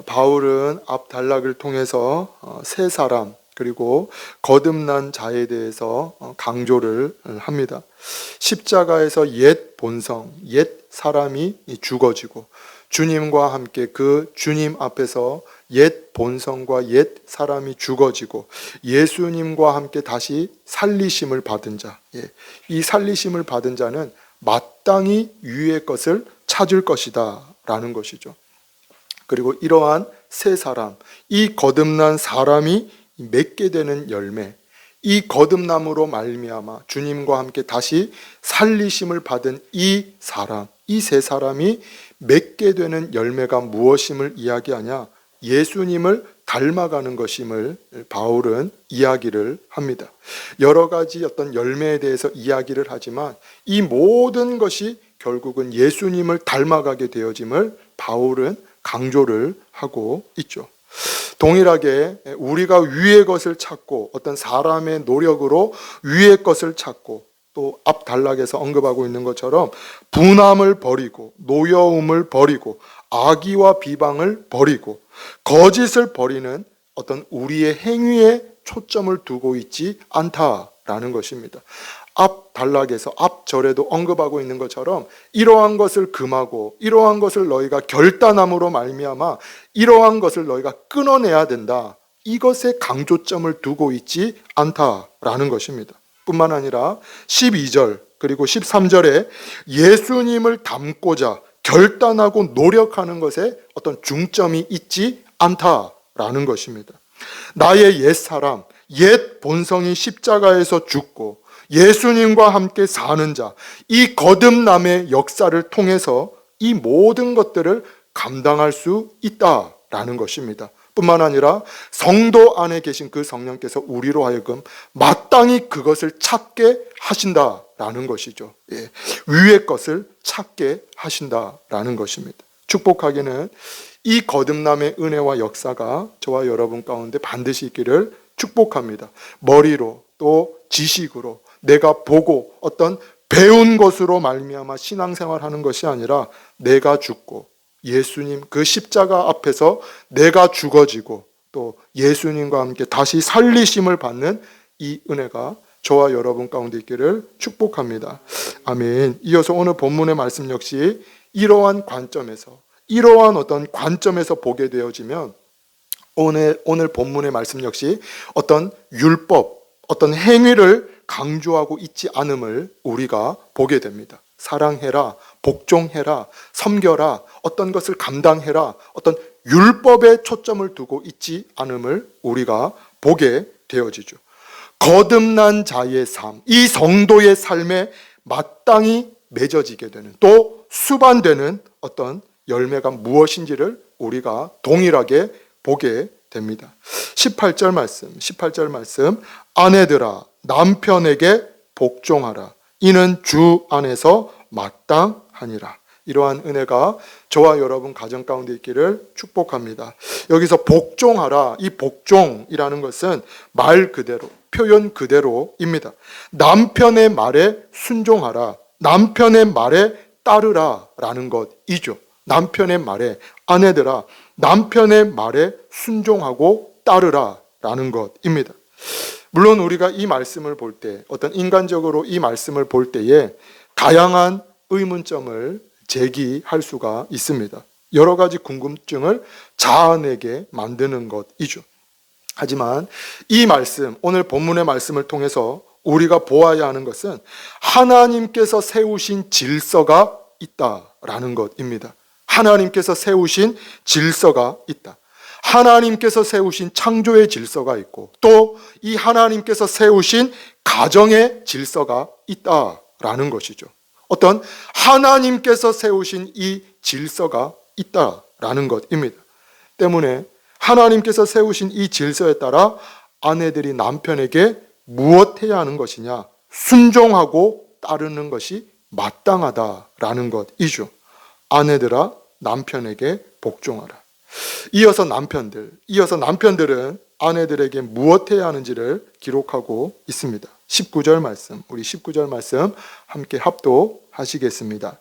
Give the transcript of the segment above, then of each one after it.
바울은 앞 단락을 통해서 세 사람 그리고 거듭난 자에 대해서 강조를 합니다. 십자가에서 옛 본성, 옛 사람이 죽어지고 주님과 함께 그 주님 앞에서 옛 본성과 옛 사람이 죽어지고 예수님과 함께 다시 살리심을 받은 자, 이 살리심을 받은 자는 마땅히 위의 것을 찾을 것이다 라는 것이죠. 그리고 이러한 세 사람, 이 거듭난 사람이 맺게 되는 열매, 이 거듭남으로 말미암아 주님과 함께 다시 살리심을 받은 이 사람, 이 세 사람이 맺게 되는 열매가 무엇임을 이야기하냐? 예수님을 닮아가는 것임을 바울은 이야기를 합니다. 여러 가지 어떤 열매에 대해서 이야기를 하지만 이 모든 것이 결국은 예수님을 닮아가게 되어짐을 바울은 강조를 하고 있죠. 동일하게 우리가 위의 것을 찾고 어떤 사람의 노력으로 위의 것을 찾고 또 앞 단락에서 언급하고 있는 것처럼 분함을 버리고 노여움을 버리고 악의와 비방을 버리고 거짓을 버리는 어떤 우리의 행위에 초점을 두고 있지 않다라는 것입니다. 앞 단락에서 앞 절에도 언급하고 있는 것처럼 이러한 것을 금하고 이러한 것을 너희가 결단함으로 말미암아 이러한 것을 너희가 끊어내야 된다. 이것에 강조점을 두고 있지 않다라는 것입니다. 뿐만 아니라 12절 그리고 13절에 예수님을 닮고자 결단하고 노력하는 것에 어떤 중점이 있지 않다라는 것입니다. 나의 옛사람, 옛 본성이 십자가에서 죽고 예수님과 함께 사는 자, 이 거듭남의 역사를 통해서 이 모든 것들을 감당할 수 있다라는 것입니다. 뿐만 아니라 성도 안에 계신 그 성령께서 우리로 하여금 마땅히 그것을 찾게 하신다라는 것이죠. 위의 것을 찾게 하신다라는 것입니다. 축복하기는 이 거듭남의 은혜와 역사가 저와 여러분 가운데 반드시 있기를 축복합니다. 머리로 또 지식으로 내가 보고 어떤 배운 것으로 말미암아 신앙생활하는 것이 아니라 내가 죽고 예수님 그 십자가 앞에서 내가 죽어지고 또 예수님과 함께 다시 살리심을 받는 이 은혜가 저와 여러분 가운데 있기를 축복합니다. 아멘. 이어서 오늘 본문의 말씀 역시 이러한 관점에서 이러한 어떤 관점에서 보게 되어지면 오늘 본문의 말씀 역시 어떤 율법, 어떤 행위를 강조하고 있지 않음을 우리가 보게 됩니다. 사랑해라, 복종해라, 섬겨라, 어떤 것을 감당해라, 어떤 율법에 초점을 두고 있지 않음을 우리가 보게 되어지죠. 거듭난 자의 삶, 이 성도의 삶에 마땅히 맺어지게 되는 또 수반되는 어떤 열매가 무엇인지를 우리가 동일하게 보게 됩니다. 18절 말씀 아내들아 남편에게 복종하라 이는 주 안에서 마땅하니라. 이러한 은혜가 저와 여러분 가정 가운데 있기를 축복합니다. 여기서 복종하라, 이 복종이라는 것은 말 그대로, 표현 그대로입니다. 남편의 말에 순종하라, 남편의 말에 따르라 라는 것이죠. 남편의 말에, 아내들아 남편의 말에 순종하고 따르라 라는 것입니다. 물론 우리가 이 말씀을 볼 때, 어떤 인간적으로 이 말씀을 볼 때에 다양한 의문점을 제기할 수가 있습니다. 여러 가지 궁금증을 자아내게 만드는 것이죠. 하지만 이 말씀, 오늘 본문의 말씀을 통해서 우리가 보아야 하는 것은 하나님께서 세우신 질서가 있다라는 것입니다. 하나님께서 세우신 질서가 있다. 하나님께서 세우신 창조의 질서가 있고 또 이 하나님께서 세우신 가정의 질서가 있다라는 것이죠. 어떤 하나님께서 세우신 이 질서가 있다라는 것입니다. 때문에 하나님께서 세우신 이 질서에 따라 아내들이 남편에게 무엇해야 하는 것이냐? 순종하고 따르는 것이 마땅하다라는 것이죠. 아내들아 남편에게 복종하라. 이어서 남편들은 아내들에게 무엇해야 하는지를 기록하고 있습니다. 19절 말씀, 우리 19절 말씀 함께 합독하시겠습니다.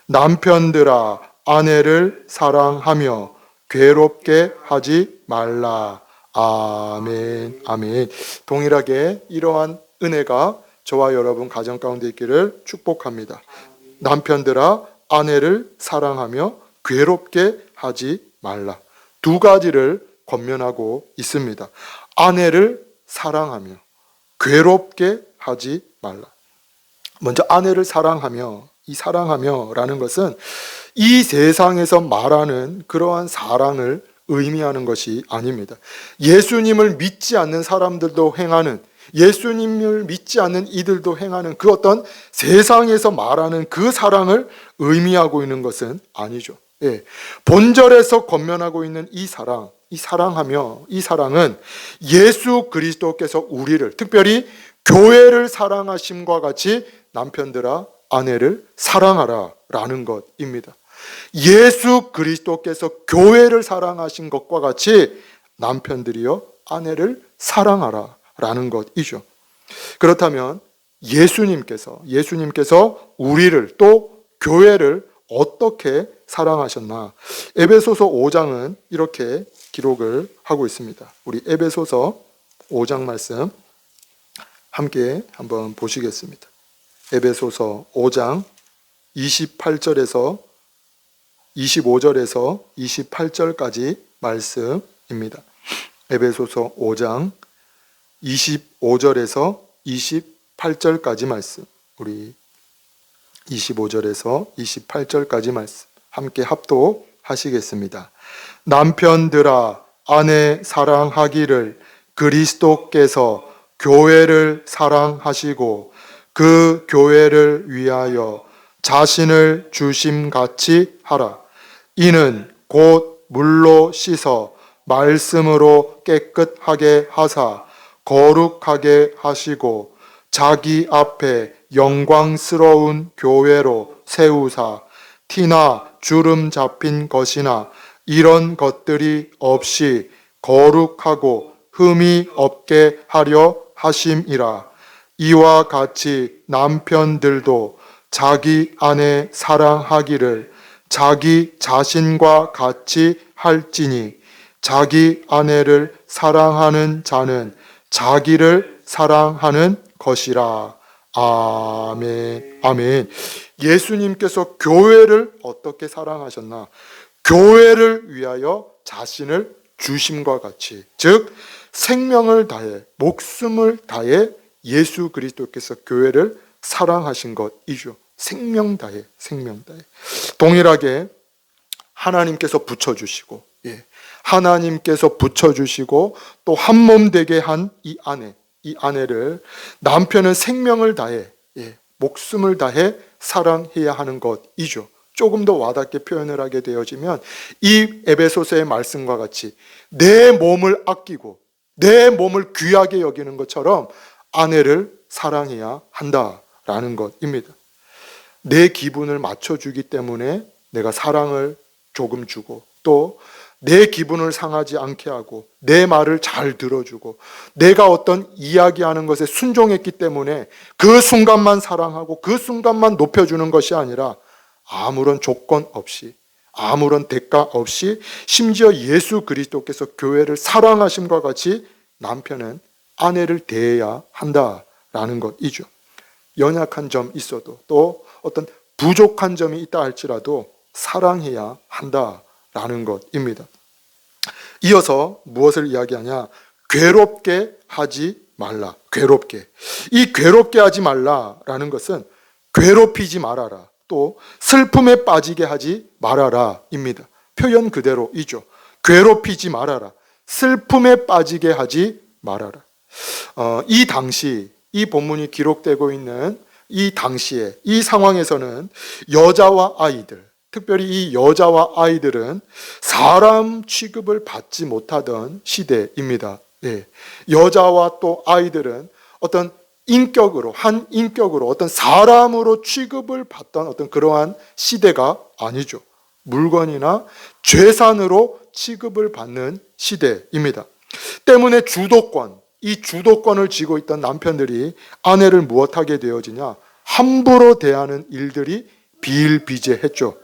남편들아 아내를 사랑하며 괴롭게 하지 말라. 아멘, 아멘. 동일하게 이러한 은혜가 저와 여러분 가정 가운데 있기를 축복합니다. 남편들아, 아내를 사랑하며 괴롭게 하지 말라. 두 가지를 권면하고 있습니다. 아내를 사랑하며 괴롭게 하지 말라. 먼저 아내를 사랑하며, 이 사랑하며라는 것은 이 세상에서 말하는 그러한 사랑을 의미하는 것이 아닙니다. 예수님을 믿지 않는 사람들도 행하는, 예수님을 믿지 않는 이들도 행하는 그 어떤 세상에서 말하는 그 사랑을 의미하고 있는 것은 아니죠. 예. 본절에서 권면하고 있는 이 사랑, 이 사랑하며, 이 사랑은 예수 그리스도께서 우리를, 특별히 교회를 사랑하심과 같이 남편들아 아내를 사랑하라 라는 것입니다. 예수 그리스도께서 교회를 사랑하신 것과 같이 남편들이여 아내를 사랑하라 라는 것이죠. 그렇다면 예수님께서 우리를 또 교회를 어떻게 사랑하셨나? 에베소서 5장은 이렇게 기록을 하고 있습니다. 우리 에베소서 5장 말씀 함께 한번 보시겠습니다. 에베소서 5장 28절에서 25절에서 28절까지 말씀입니다. 에베소서 5장 25절에서 28절까지 말씀, 우리 25절에서 28절까지 말씀 함께 합독하시겠습니다. 남편들아 아내 사랑하기를 그리스도께서 교회를 사랑하시고 그 교회를 위하여 자신을 주심같이 하라. 이는 곧 물로 씻어 말씀으로 깨끗하게 하사 거룩하게 하시고 자기 앞에 영광스러운 교회로 세우사 티나 주름 잡힌 것이나 이런 것들이 없이 거룩하고 흠이 없게 하려 하심이라. 이와 같이 남편들도 자기 아내 사랑하기를 자기 자신과 같이 할지니 자기 아내를 사랑하는 자는 자기를 사랑하는 것이라. 아멘, 아멘. 예수님께서 교회를 어떻게 사랑하셨나? 교회를 위하여 자신을 주심과 같이, 즉 생명을 다해 목숨을 다해 예수 그리스도께서 교회를 사랑하신 것이죠. 생명 다해. 동일하게 하나님께서 붙여주시고, 하나님께서 붙여주시고 또 한 몸 되게 한 이 아내를 남편은 생명을 다해, 목숨을 다해 사랑해야 하는 것이죠. 조금 더 와닿게 표현을 하게 되어지면 이 에베소서의 말씀과 같이 내 몸을 아끼고 내 몸을 귀하게 여기는 것처럼 아내를 사랑해야 한다라는 것입니다. 내 기분을 맞춰주기 때문에 내가 사랑을 조금 주고 또 내 기분을 상하지 않게 하고 내 말을 잘 들어주고 내가 어떤 이야기하는 것에 순종했기 때문에 그 순간만 사랑하고 그 순간만 높여주는 것이 아니라 아무런 조건 없이 아무런 대가 없이 심지어 예수 그리스도께서 교회를 사랑하심과 같이 남편은 아내를 대해야 한다라는 것이죠. 연약한 점이 있어도 또 어떤 부족한 점이 있다 할지라도 사랑해야 한다라는 것입니다. 이어서 무엇을 이야기하냐? 괴롭게 하지 말라. 이 괴롭게 하지 말라라는 것은 괴롭히지 말아라. 또 슬픔에 빠지게 하지 말아라 입니다. 표현 그대로이죠. 괴롭히지 말아라. 슬픔에 빠지게 하지 말아라. 이 당시 이 본문이 기록되고 있는 이 당시에 이 상황에서는 여자와 아이들, 특별히 이 여자와 아이들은 사람 취급을 받지 못하던 시대입니다. 여자와 또 아이들은 어떤 인격으로, 한 인격으로 어떤 사람으로 취급을 받던 어떤 그러한 시대가 아니죠. 물건이나 재산으로 취급을 받는 시대입니다. 때문에 이 주도권을 쥐고 있던 남편들이 아내를 무엇하게 되어지냐? 함부로 대하는 일들이 비일비재했죠.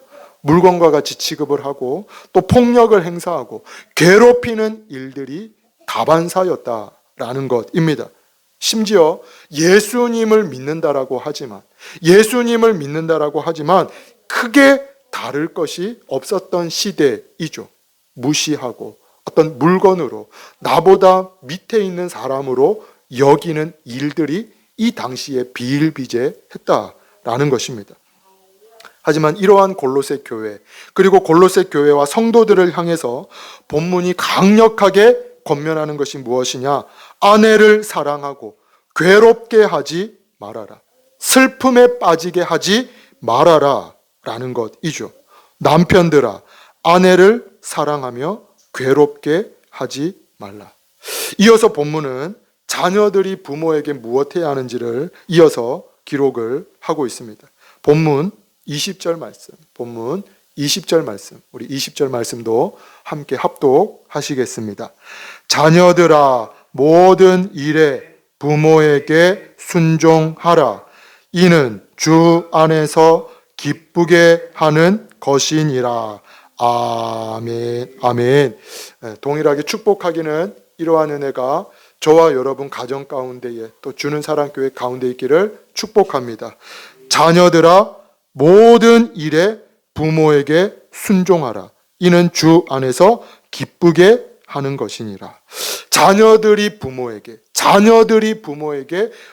물건과 같이 취급을 하고 또 폭력을 행사하고 괴롭히는 일들이 다반사였다라는 것입니다. 심지어 예수님을 믿는다라고 하지만 크게 다를 것이 없었던 시대이죠. 무시하고 어떤 물건으로 나보다 밑에 있는 사람으로 여기는 일들이 이 당시에 비일비재했다라는 것입니다. 하지만 이러한 골로새 교회 그리고 골로새 교회와 성도들을 향해서 본문이 강력하게 권면하는 것이 무엇이냐? 아내를 사랑하고 괴롭게 하지 말아라. 슬픔에 빠지게 하지 말아라 라는 것이죠. 남편들아 아내를 사랑하며 괴롭게 하지 말라. 이어서 본문은 자녀들이 부모에게 무엇해야 하는지를 이어서 기록을 하고 있습니다. 본문 20절 말씀, 우리 20절 말씀도 함께 합독하시겠습니다. 자녀들아 모든 일에 부모에게 순종하라. 이는 주 안에서 기쁘게 하는 것이니라. 아멘. 아멘. 동일하게 축복하기는 이러한 은혜가 저와 여러분 가정 가운데에 또 주는 사랑 교회 가운데 있기를 축복합니다. 자녀들아 모든 일에 부모에게 순종하라. 이는 주 안에서 기쁘게 하는 것이니라. 자녀들이 부모에게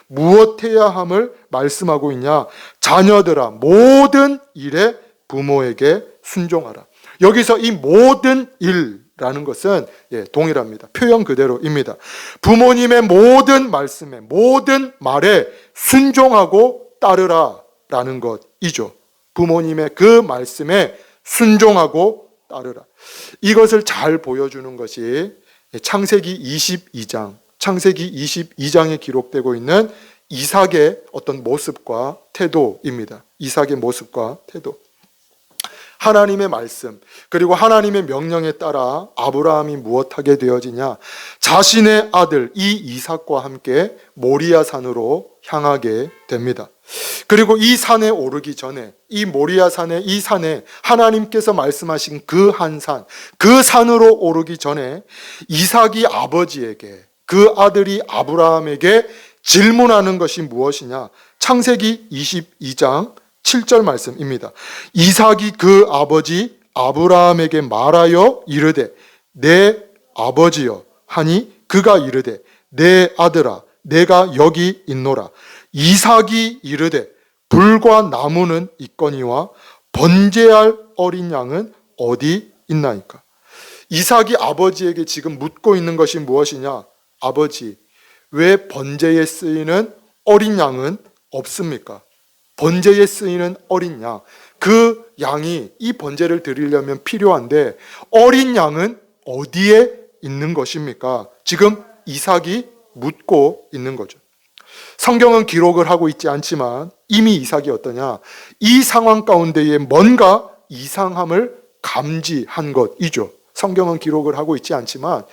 무엇해야 함을 말씀하고 있냐? 자녀들아 모든 일에 부모에게 순종하라. 여기서 이 모든 일라는 것은 동일합니다. 표현 그대로입니다. 부모님의 모든 말씀에 모든 말에 순종하고 따르라 라는 것이죠. 부모님의 그 말씀에 순종하고 따르라. 이것을 잘 보여주는 것이 창세기 22장에 기록되고 있는 이삭의 어떤 모습과 태도입니다. 이삭의 모습과 태도. 하나님의 말씀 그리고 하나님의 명령에 따라 아브라함이 무엇하게 되어지냐? 자신의 아들 이 이삭과 함께 모리아 산으로 향하게 됩니다. 그리고 이 산에 오르기 전에 이 모리아 산에 이 산에 하나님께서 말씀하신 그 한 산, 그 산으로 오르기 전에 이삭이 아버지에게 그 아들이 아브라함에게 질문하는 것이 무엇이냐? 창세기 22장 7절 말씀입니다. 이삭이 그 아버지 아브라함에게 말하여 이르되 내 아버지여 하니 그가 이르되 내 아들아 내가 여기 있노라. 이삭이 이르되 불과 나무는 있거니와 번제할 어린 양은 어디 있나이까? 이삭이 아버지에게 지금 묻고 있는 것이 무엇이냐? 아버지, 왜 번제에 쓰이는 어린 양은 없습니까? 번제에 쓰이는 어린 양, 그 양이 이 번제를 드리려면 필요한데 어린 양은 어디에 있는 것입니까? 지금 이삭이 묻고 있는 거죠. 성경은 기록을 하고 있지 않지만 이미 이삭이 어떠냐? 이 상황 가운데에 뭔가 이상함을 감지한 것이죠. 성경은 기록을 하고 있지 않지만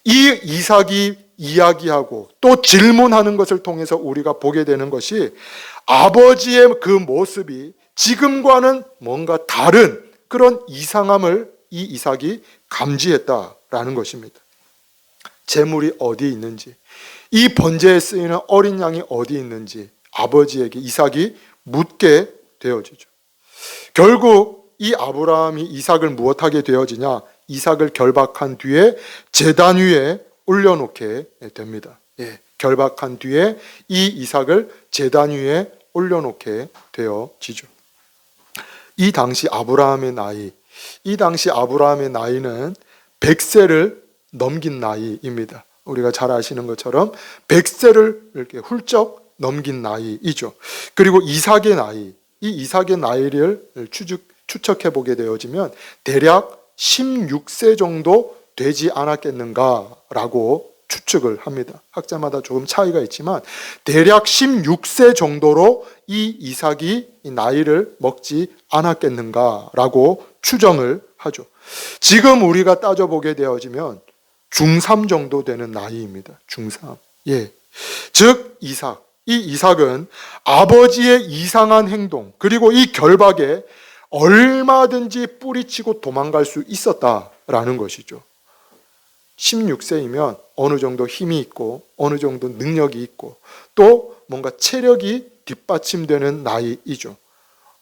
이 이삭이 이야기하고 또 질문하는 것을 통해서 우리가 보게 되는 것이 아버지의 그 모습이 지금과는 뭔가 다른 그런 이상함을 이 이삭이 감지했다라는 것입니다. 재물이 어디 있는지, 이 번제에 쓰이는 어린 양이 어디 있는지 아버지에게 이삭이 묻게 되어지죠. 결국 이 아브라함이 이삭을 무엇하게 되어지냐? 이삭을 결박한 뒤에 제단 위에 올려놓게 됩니다. 결박한 뒤에 이 이삭을 제단 위에 올려놓게 되어지죠. 이 당시 아브라함의 나이는 100세를 넘긴 나이입니다. 우리가 잘 아시는 것처럼 100세를 이렇게 훌쩍 넘긴 나이이죠. 그리고 이삭의 나이를 추측해 보게 되어지면 대략 16세 정도 되지 않았겠는가라고 추측을 합니다. 학자마다 조금 차이가 있지만 대략 16세 정도로 이 이삭이 이 나이를 먹지 않았겠는가라고 추정을 하죠. 지금 우리가 따져보게 되어지면 중3 정도 되는 나이입니다. 중3. 즉 이 이삭은 아버지의 이상한 행동 그리고 이 결박에 얼마든지 뿌리치고 도망갈 수 있었다라는 것이죠. 16세이면 어느 정도 힘이 있고 어느 정도 능력이 있고 또 뭔가 체력이 뒷받침되는 나이이죠.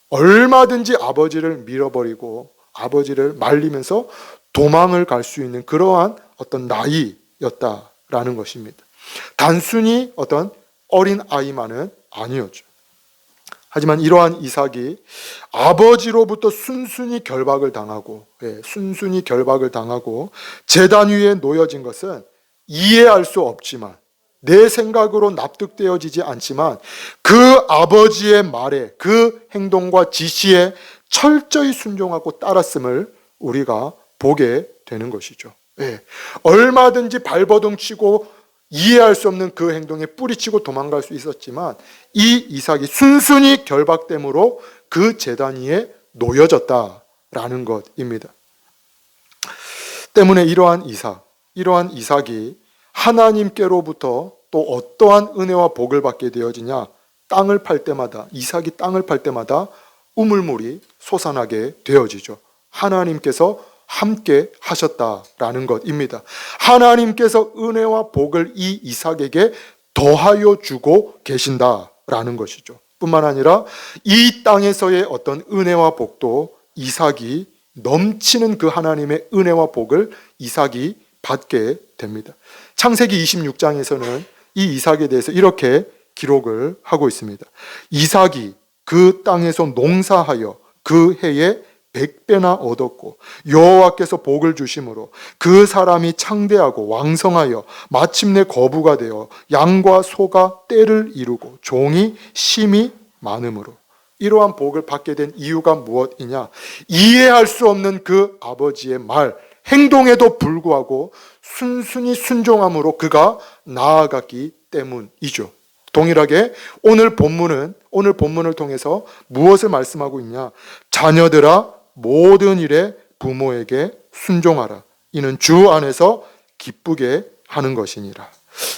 얼마든지 아버지를 밀어버리고 아버지를 말리면서 도망을 갈 수 있는 그러한 어떤 나이였다라는 것입니다. 단순히 어떤 어린 아이만은 아니었죠. 하지만 이러한 이삭이 아버지로부터 순순히 결박을 당하고 제단 위에 놓여진 것은 이해할 수 없지만 내 생각으로 납득되어지지 않지만 그 아버지의 말에 그 행동과 지시에 철저히 순종하고 따랐음을 우리가 보게 되는 것이죠. 얼마든지 발버둥 치고 이해할 수 없는 그 행동에 뿌리치고 도망갈 수 있었지만 이 이삭이 순순히 결박됨으로 그 제단 위에 놓여졌다라는 것입니다. 때문에 이러한 이삭이 하나님께로부터 또 어떠한 은혜와 복을 받게 되어지냐? 이삭이 땅을 팔 때마다 우물물이 솟아나게 되어지죠. 하나님께서 함께 하셨다라는 것입니다. 하나님께서 은혜와 복을 이 이삭에게 더하여 주고 계신다라는 것이죠. 뿐만 아니라 이 땅에서의 어떤 은혜와 복도 이삭이 넘치는 그 하나님의 은혜와 복을 이삭이 받게 됩니다. 창세기 26장에서는 이 이삭에 대해서 이렇게 기록을 하고 있습니다. 이삭이 그 땅에서 농사하여 그 해에 100배나 얻었고 여호와께서 복을 주심으로 그 사람이 창대하고 왕성하여 마침내 거부가 되어 양과 소가 때를 이루고 종이 심이 많음으로. 이러한 복을 받게 된 이유가 무엇이냐? 이해할 수 없는 그 아버지의 말, 행동에도 불구하고 순순히 순종함으로 그가 나아갔기 때문이죠. 동일하게 오늘 본문을 통해서 무엇을 말씀하고 있냐? 자녀들아 모든 일에 부모에게 순종하라. 이는 주 안에서 기쁘게 하는 것이니라.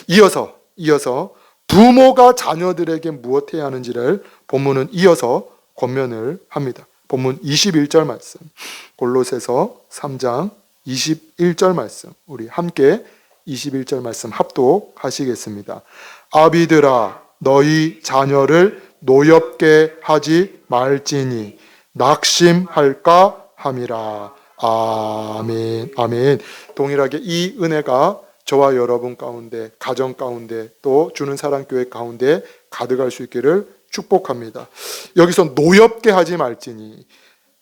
이어서 부모가 자녀들에게 무엇 해야 하는지를 본문은 이어서 권면을 합니다. 본문 21절 말씀, 골로새서 3장 21절 말씀, 우리 함께 21절 말씀 합독하시겠습니다. 아비들아 너희 자녀를 노엽게 하지 말지니 낙심할까 함이라. 아멘. 아멘. 동일하게 이 은혜가 저와 여러분 가운데, 가정 가운데, 또 주는 사랑교회 가운데 가득할 수 있기를 축복합니다. 여기서 노엽게 하지 말지니,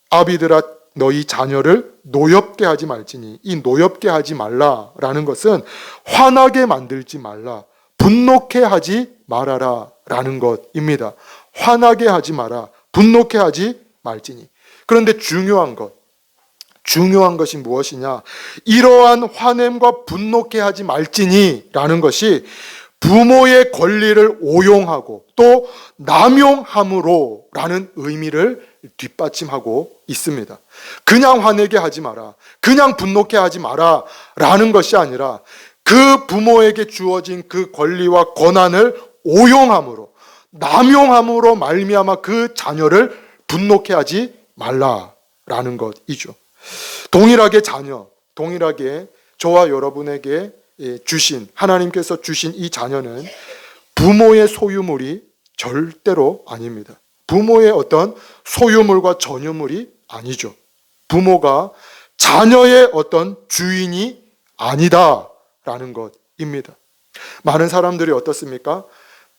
아비들아 너희 자녀를 노엽게 하지 말지니, 이 노엽게 하지 말라라는 것은 화나게 만들지 말라, 분노케 하지 말아라 라는 것입니다. 화나게 하지 마라, 분노케 하지 말지니. 그런데 중요한 것이 무엇이냐? 이러한 화냄과 분노케 하지 말지니 라는 것이 부모의 권리를 오용하고 또 남용함으로 라는 의미를 뒷받침하고 있습니다. 그냥 화내게 하지 마라, 그냥 분노케 하지 마라 라는 것이 아니라 그 부모에게 주어진 그 권리와 권한을 오용함으로, 남용함으로 말미암아 그 자녀를 분노케 하지 말라라는 것이죠. 동일하게 저와 여러분에게 하나님께서 주신 이 자녀는 부모의 소유물이 절대로 아닙니다. 부모의 어떤 소유물과 전유물이 아니죠. 부모가 자녀의 어떤 주인이 아니다라는 것입니다. 많은 사람들이 어떻습니까?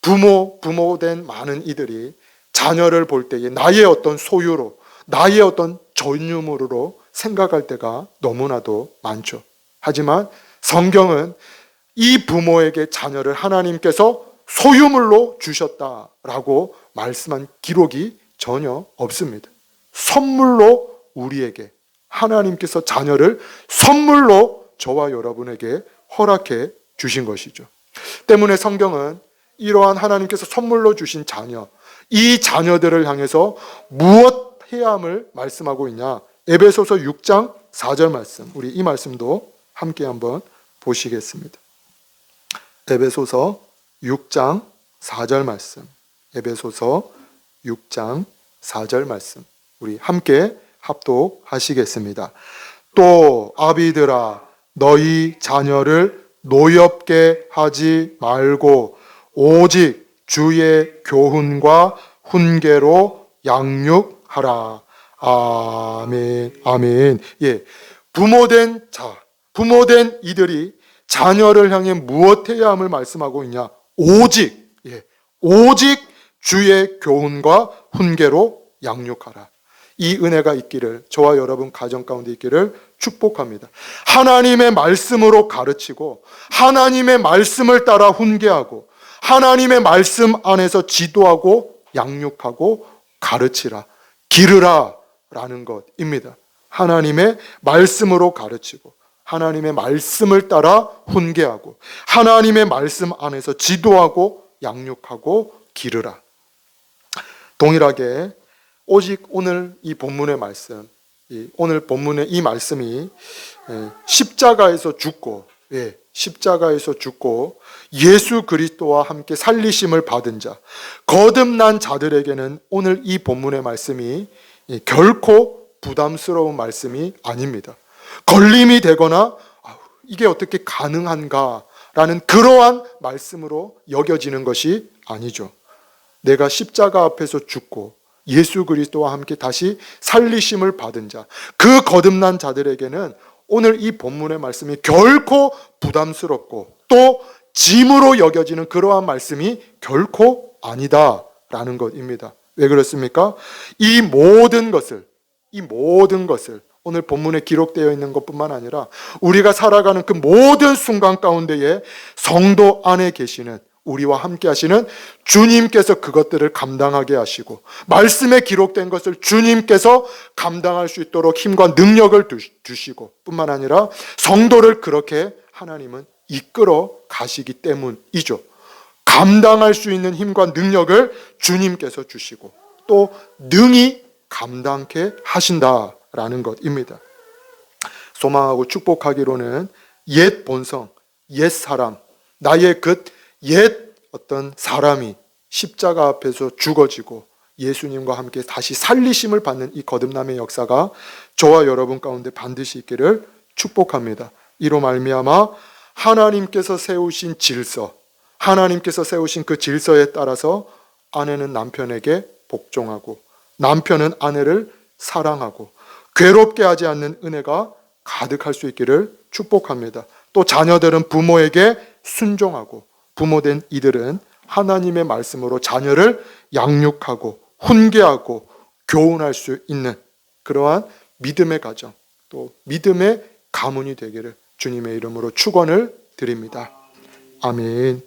부모된 많은 이들이 자녀를 볼 때에 나의 어떤 소유로, 나의 어떤 전유물로 생각할 때가 너무나도 많죠. 하지만 성경은 이 부모에게 자녀를 하나님께서 소유물로 주셨다라고 말씀한 기록이 전혀 없습니다. 선물로 우리에게 하나님께서 자녀를 선물로 저와 여러분에게 허락해 주신 것이죠. 때문에 성경은 이러한 하나님께서 선물로 주신 자녀, 이 자녀들을 향해서 무엇 해야 함을 말씀하고 있냐? 에베소서 6장 4절 말씀, 우리 이 말씀도 함께 한번 보시겠습니다. 에베소서 6장 4절 말씀, 에베소서 6장 4절 말씀, 우리 함께 합독하시겠습니다. 또 아비들아 너희 자녀를 노엽게 하지 말고 오직 주의 교훈과 훈계로 양육하라. 아멘. 아멘. 예. 부모된 이들이 자녀를 향해 무엇 해야 함을 말씀하고 있냐? 오직, 오직 주의 교훈과 훈계로 양육하라. 이 은혜가 있기를, 저와 여러분 가정 가운데 있기를 축복합니다. 하나님의 말씀으로 가르치고 하나님의 말씀을 따라 훈계하고 하나님의 말씀 안에서 지도하고 양육하고 가르치라, 기르라 라는 것입니다. 하나님의 말씀으로 가르치고 하나님의 말씀을 따라 훈계하고 하나님의 말씀 안에서 지도하고 양육하고 기르라. 동일하게 오직 오늘 이 본문의 말씀, 오늘 본문의 이 말씀이 십자가에서 죽고 예수 그리스도와 함께 살리심을 받은 자, 거듭난 자들에게는 오늘 이 본문의 말씀이 결코 부담스러운 말씀이 아닙니다. 걸림이 되거나 이게 어떻게 가능한가라는 그러한 말씀으로 여겨지는 것이 아니죠. 내가 십자가 앞에서 죽고 예수 그리스도와 함께 다시 살리심을 받은 자, 그 거듭난 자들에게는 오늘 이 본문의 말씀이 결코 부담스럽고 또 짐으로 여겨지는 그러한 말씀이 결코 아니다라는 것입니다. 왜 그렇습니까? 이 모든 것을 오늘 본문에 기록되어 있는 것뿐만 아니라 우리가 살아가는 그 모든 순간 가운데에 성도 안에 계시는 우리와 함께 하시는 주님께서 그것들을 감당하게 하시고 말씀에 기록된 것을 주님께서 감당할 수 있도록 힘과 능력을 주시고 뿐만 아니라 성도를 그렇게 하나님은 이끌어 가시기 때문이죠. 감당할 수 있는 힘과 능력을 주님께서 주시고 또 능히 감당케 하신다라는 것입니다. 소망하고 축복하기로는 옛 본성, 옛 사람, 나의 옛 어떤 사람이 십자가 앞에서 죽어지고 예수님과 함께 다시 살리심을 받는 이 거듭남의 역사가 저와 여러분 가운데 반드시 있기를 축복합니다. 이로 말미암아 하나님께서 세우신 질서, 하나님께서 세우신 그 질서에 따라서 아내는 남편에게 복종하고 남편은 아내를 사랑하고 괴롭게 하지 않는 은혜가 가득할 수 있기를 축복합니다. 또 자녀들은 부모에게 순종하고 부모된 이들은 하나님의 말씀으로 자녀를 양육하고 훈계하고 교훈할 수 있는 그러한 믿음의 가정, 또 믿음의 가문이 되기를 주님의 이름으로 축원을 드립니다. 아멘.